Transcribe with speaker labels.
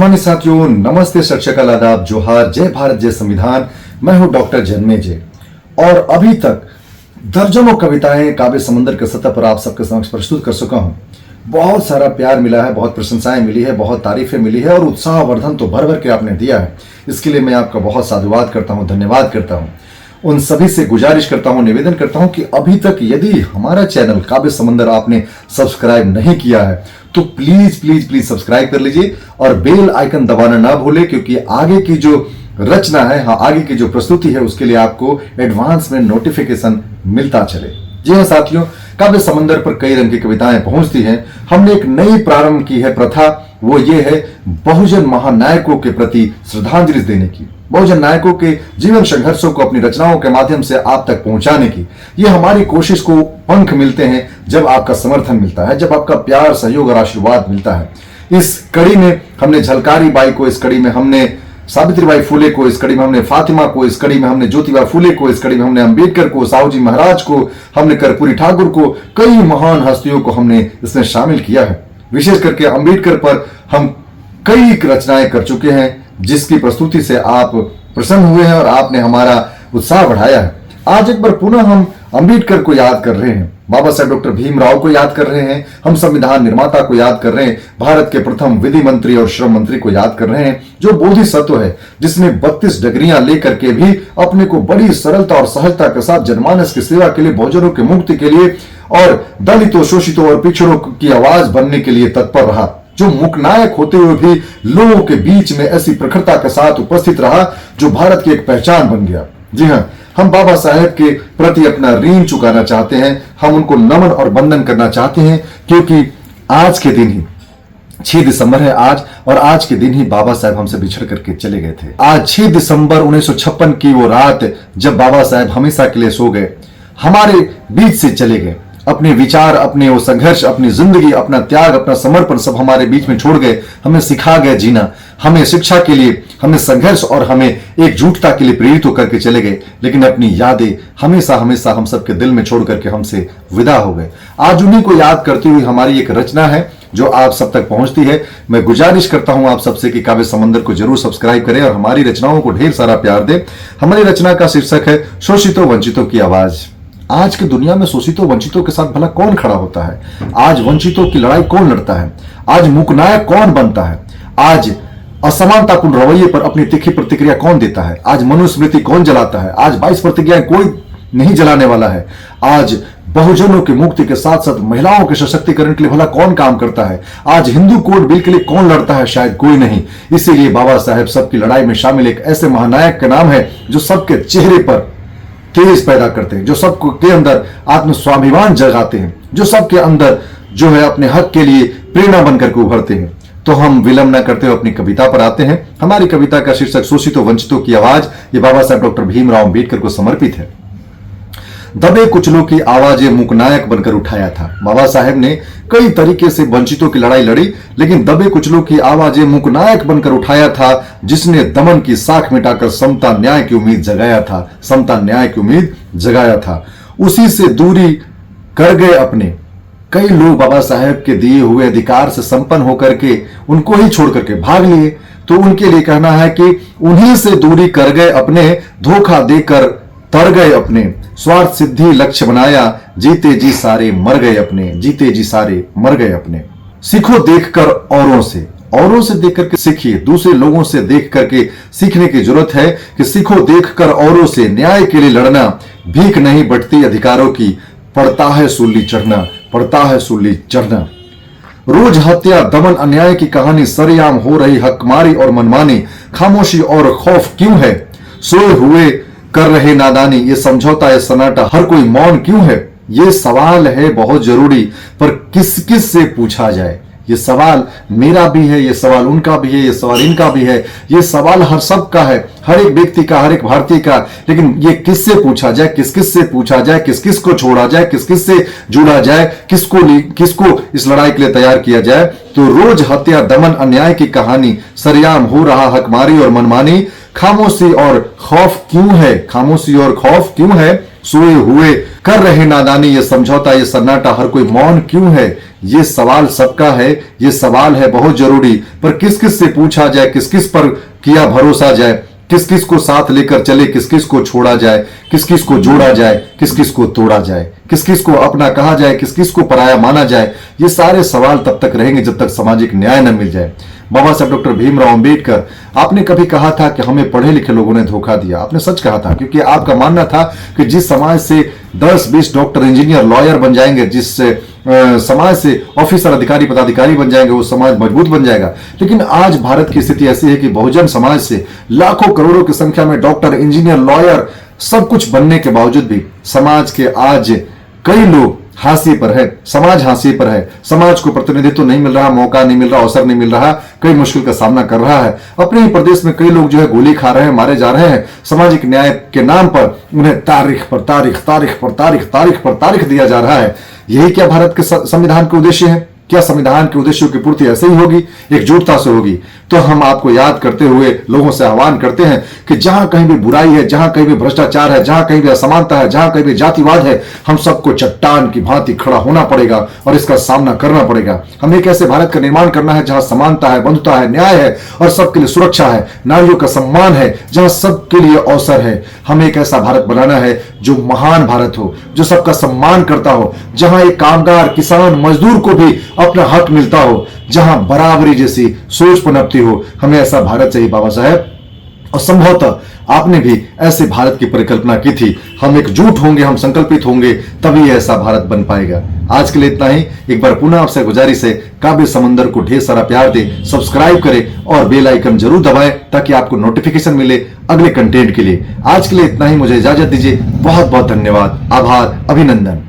Speaker 1: सामान्य साथियों, नमस्ते, सत श्री अकाल, आदाब, जोहार, जय भारत, जय संविधान। मैं हूं डॉक्टर जन्मेजय और अभी तक दर्जनों कविताएं काव्य समंदर के सतह पर आप सबके समक्ष प्रस्तुत कर चुका हूं। बहुत सारा प्यार मिला है, बहुत प्रशंसाएं मिली है, बहुत तारीफें मिली है और उत्साहवर्धन तो भर भर के आपने दिया है। इसके लिए मैं आपका बहुत साधुवाद करता हूं, धन्यवाद करता हूं। उन सभी से गुजारिश करता हूं, निवेदन करता हूं कि अभी तक यदि हमारा चैनल काव्य समंदर आपने सब्सक्राइब नहीं किया है तो प्लीज प्लीज प्लीज सब्सक्राइब कर लीजिए और बेल आइकन दबाना ना भूलें, क्योंकि आगे की जो रचना है, आगे की जो प्रस्तुति है, उसके लिए आपको एडवांस में नोटिफिकेशन मिलता चले। जी हाँ साथियों, काव्य समंदर पर कई रंग की कविताएं पहुंचती हैं। हमने एक नई प्रारंभ की है प्रथा, वो ये है बहुजन महानायकों के प्रति श्रद्धांजलि देने की, बहुजन नायकों के जीवन संघर्षों को अपनी रचनाओं के माध्यम से आप तक पहुंचाने की। ये हमारी कोशिश को पंख मिलते हैं जब आपका समर्थन मिलता है, जब आपका प्यार, सहयोग और आशीर्वाद मिलता है। इस कड़ी में हमने झलकारी बाई को, इस कड़ी में हमने सावित्रीबाई फुले को, इस कड़ी में हमने फातिमा को, इस कड़ी में हमने ज्योतिबा फुले को, इस कड़ी में हमने अंबेडकर को, साहू जी महाराज को, हमने कर्पूरी ठाकुर को, कई महान हस्तियों को हमने इसमें शामिल किया है। विशेष करके अंबेडकर पर हम कई रचनाएं कर चुके हैं, जिसकी प्रस्तुति से आप प्रसन्न हुए हैं और आपने हमारा उत्साह बढ़ाया है। आज एक बार पुनः हम अंबेडकर को याद कर रहे हैं, बाबा साहेब डॉक्टर भीमराव को याद कर रहे हैं, हम संविधान निर्माता को याद कर रहे हैं, भारत के प्रथम विधि मंत्री और श्रम मंत्री को याद कर रहे हैं, जो बोधिसत्व है, जिसने 32 डिग्रियां लेकर के भी अपने को बड़ी सरलता और सहजता के साथ जनमानस की सेवा के लिए, बहुजनों की मुक्ति के लिए और दलितों, शोषितों और पिछड़ों की आवाज बनने के लिए तत्पर रहा, जो मुकनायक होते हुए भी लोगों के बीच में ऐसी प्रखरता के साथ उपस्थित रहा, जो भारत की एक पहचान बन गया। जी हाँ, हम बाबा साहेब के प्रति अपना ऋण चुकाना चाहते हैं, हम उनको नमन और वंदन करना चाहते हैं, क्योंकि आज के दिन ही 6 दिसंबर है आज, और आज के दिन ही बाबा साहेब हमसे बिछड़ करके चले गए थे। आज 6 दिसंबर 1956 की वो रात जब बाबा साहेब हमेशा के लिए सो गए, हमारे बीच से चले गए, अपने विचार, अपने वो संघर्ष, अपनी जिंदगी, अपना त्याग, अपना समर्पण सब हमारे बीच में छोड़ गए, हमें सिखा गए जीना, हमें शिक्षा के लिए, हमें संघर्ष और हमें एकजुटता के लिए प्रेरित होकर के चले गए, लेकिन अपनी यादें हमेशा हमेशा हम सबके दिल में छोड़ करके हमसे विदा हो गए। आज उन्हीं को याद करती हुई हमारी एक रचना है जो आप सब तक पहुंचती है। मैं गुजारिश करता हूं आप सबसे कि काव्य समंदर को जरूर सब्सक्राइब करें और हमारी रचनाओं को ढेर सारा प्यार दें। हमारी रचना का शीर्षक है शोषितों वंचितों की आवाज। आज की दुनिया में शोषितों वंचितों के साथ भला कौन खड़ा होता है? आज वंचितों की लड़ाई कौन लड़ता है? आज मुकनायक कौन बनता है? आज असमानतापूर्ण रवैये पर अपनी तीखी प्रतिक्रिया कौन देता है? आज मनुस्मृति कौन जलाता है? आज 22 प्रतिज्ञाएं कोई नहीं जलाने वाला है। आज बहुजनों की मुक्ति के साथ साथ महिलाओं के सशक्तिकरण के लिए भला कौन काम करता है? आज हिंदू कोड बिल के लिए कौन लड़ता है? शायद कोई नहीं। इसीलिए बाबा साहेब सबकी लड़ाई में शामिल एक ऐसे महानायक का नाम है जो सबके चेहरे पर तेज पैदा करते हैं, जो सबको के अंदर आत्म स्वाभिमान जगाते हैं, जो सबके अंदर जो है अपने हक के लिए प्रेरणा बनकर के उभरते हैं। तो हम विलंब न करते हुए अपनी कविता पर आते हैं। हमारी कविता का शीर्षक शोषितों वंचितों की आवाज, ये बाबा साहेब डॉक्टर भीमराव अंबेडकर को समर्पित है। दबे कुचलों की आवाजें मुकनायक बनकर उठाया था। बाबा साहेब ने कई तरीके से वंचितों की लड़ाई लड़ी, लेकिन दबे कुचलों की आवाजें मुकनायक बनकर उठाया था, जिसने दमन की साख मिटाकर समता न्याय की उम्मीद जगाया था, समता न्याय की उम्मीद जगाया था। उसी से दूरी कर गए अपने कई लोग, बाबा साहेब के दिए हुए अधिकार से संपन्न होकर के उनको ही छोड़ करके भाग लिए। तो उनके लिए कहना है कि उन्हीं से दूरी कर गए अपने, धोखा देकर तर गए अपने, स्वार्थ सिद्धि लक्ष्य बनाया, जीते जी सारे मर गए अपने, जीते जी सारे मर गए अपने। सीखो देखकर औरों से देख करके सीखिए, दूसरे लोगों से देख करके सीखने की जरूरत है कि सीखो देखकर औरों से, न्याय के लिए लड़ना, भीख नहीं बटती अधिकारों की, पड़ता है सूली चढ़ना, पड़ता है सूली चढ़ना। रोज हत्या, दमन, अन्याय की कहानी, सरेआम हो रही हकमारी और मनमानी, खामोशी और खौफ क्यों है? सोए हुए कर रहे नादानी, ये समझौता, ये सन्नाटा, हर कोई मौन क्यों है? ये सवाल है बहुत जरूरी, पर किस किस से पूछा जाए? ये सवाल मेरा भी है, ये सवाल उनका भी है, ये सवाल इनका भी है, ये सवाल हर सब का है, हर एक व्यक्ति का, हर एक भारतीय का। लेकिन ये किससे पूछा जाए, किस किस से पूछा जाए, किस किस को छोड़ा जाए, किस किस से जुड़ा जाए, किसको इस लड़ाई के लिए तैयार किया जाए? तो रोज हत्या, दमन, अन्याय की कहानी, सरेआम हो रहा हकमारी और मनमानी, खामोशी और खौफ क्यों है? खामोशी और खौफ क्यों है? सोए हुए कर रहे नादानी, ये समझौता, ये सन्नाटा, हर कोई मौन क्यों है? ये सवाल सबका है, ये सवाल है बहुत जरूरी। पर किस किस से पूछा जाए, किस किस पर किया भरोसा जाए, किस किस को साथ लेकर चले, किस किस को छोड़ा जाए, किस किस को जोड़ा जाए, किस किस को तोड़ा जाए, किस किस को अपना कहा जाए, किस किस को पराया माना जाए। ये सारे सवाल तब तक रहेंगे जब तक सामाजिक न्याय न मिल जाए। बाबा साहब डॉक्टर भीमराव अंबेडकर, आपने कभी कहा था कि हमें पढ़े लिखे लोगों ने धोखा दिया। आपने सच कहा था, क्योंकि आपका मानना था कि जिस समाज से 10-20 डॉक्टर, इंजीनियर, लॉयर बन जाएंगे, जिस समाज से ऑफिसर, अधिकारी, पदाधिकारी बन जाएंगे, वो समाज मजबूत बन जाएगा। लेकिन आज भारत की स्थिति ऐसी है कि बहुजन समाज से लाखों करोड़ों की संख्या में डॉक्टर, इंजीनियर, लॉयर सब कुछ बनने के बावजूद भी समाज के आज कई लोग हाशिए पर है, समाज हाशिए पर है। समाज को प्रतिनिधित्व नहीं मिल रहा, मौका नहीं मिल रहा, अवसर नहीं मिल रहा, कई मुश्किल का सामना कर रहा है। अपने ही प्रदेश में कई लोग जो है गोली खा रहे हैं, मारे जा रहे हैं। सामाजिक न्याय के नाम पर उन्हें तारीख पर तारीख, तारीख पर तारीख, तारीख पर तारीख दिया जा रहा है। यही क्या भारत के संविधान के उद्देश्य है? क्या संविधान के उद्देश्यों की पूर्ति ऐसे ही होगी, एकजुटता से होगी? तो हम आपको याद करते हुए लोगों से आह्वान करते हैं कि जहां कहीं भी बुराई है, जहां कहीं भी भ्रष्टाचार है, जहां कहीं भी असमानता है, जहां कहीं भी जातिवाद है, हम सबको चट्टान की भांति खड़ा होना पड़ेगा और इसका सामना करना पड़ेगा। हमें एक ऐसे भारत का निर्माण करना है जहां समानता है, बंधुता है, न्याय है और सबके लिए सुरक्षा है, नारियों का सम्मान है, जहां सबके लिए अवसर है। हमें एक ऐसा भारत बनाना है जो महान भारत हो, जो सबका सम्मान करता हो, जहां एक कामगार, किसान, मजदूर को भी अपना हक मिलता हो, जहां बराबरी जैसी सोच पनपती हो। हमें ऐसा भारत चाहिए बाबा साहब, और संभवतः आपने भी ऐसे भारत की परिकल्पना की थी। हम एकजुट होंगे, हम संकल्पित होंगे, तभी ऐसा भारत बन पाएगा। आज के लिए इतना ही। एक बार पुनः आपसे गुजारिश है, काव्य समंदर को ढेर सारा प्यार दे, सब्सक्राइब करें और बेल आइकन जरूर दबाएं ताकि आपको नोटिफिकेशन मिले अगले कंटेंट के लिए। आज के लिए इतना ही, मुझे इजाजत दीजिए। बहुत बहुत धन्यवाद, आभार, अभिनंदन।